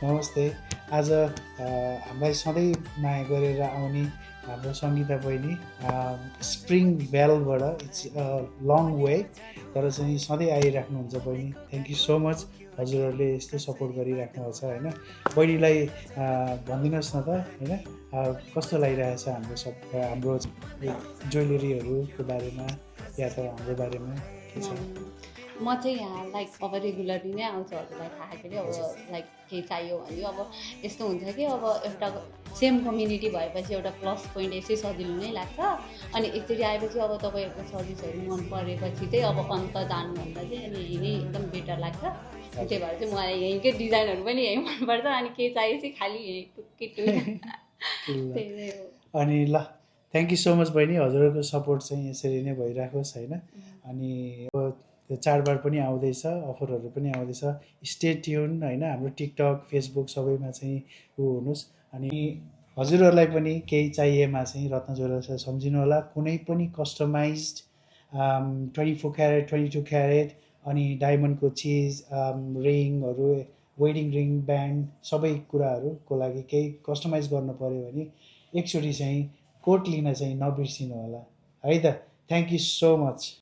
नमस्ते। आज हामीलाई सधैँ माया गरेर आउने हाम्रो सङ्गीता बहिनी स्प्रिङ बेलबाट इट्स लङ वे तर चाहिँ सधैँ आइराख्नुहुन्छ बहिनी। Thank you so much. हजुरहरूले यस्तो सपोर्ट गरिराख्नुभएको छ होइन। बहिनीलाई भनिदिनुहोस् न त होइन कस्तो लागिरहेछ हाम्रो हाम्रो ज्वेलरीहरूको बारेमा या त हाम्रो बारेमा के छ? म चाहिँ यहाँ लाइक अब रेगुलरली नै आउँछु हजुरलाई थाहा के अरे हजुर अब लाइक केही चाहियो भने अब यस्तो हुन्छ कि अब एउटा सेम कम्युनिटी भएपछि एउटा प्लस पोइन्ट यसै सजिलो नै लाग्छ। अनि एकचोटि आएपछि अब तपाईँहरूको सर्भिसहरू मन परेपछि चाहिँ अब अन्त जानुभन्दा चाहिँ अनि यहीँ नै एकदम बेटर लाग्छ। त्यही भएर चाहिँ मलाई यहीँकै डिजाइनहरू पनि यहीँ मनपर्छ अनि केही चाहिएपछि खालि यहीँ टुक्की ल त्यही नै हो। अनि ल थ्याङ्क यू सो मच बहिनी। हजुरहरूको सपोर्ट चाहिँ यसरी नै भइराखोस् होइन। अनि अब त्यो चाडबाड पनि आउँदैछ, अफरहरू पनि आउँदैछ। स्टे ट्युन होइन, हाम्रो टिकटक फेसबुक सबैमा चाहिँ हुनुहोस्। अनि हजुरहरूलाई पनि केही चाहिएमा चाहिँ रत्न ज्वेलर्सलाई सम्झिनु होला। कुनै पनि कस्टमाइज्ड 24 क्यारेट 22 क्यारेट अनि डायमन्डको चिज रिङहरू, वेडिङ रिङ ब्यान्ड सबै कुराहरूको लागि केही कस्टमाइज गर्नु पऱ्यो भने एकचोटि चाहिँ कोट लिन चाहिँ नबिर्सिनु होला है त। Thank you so much.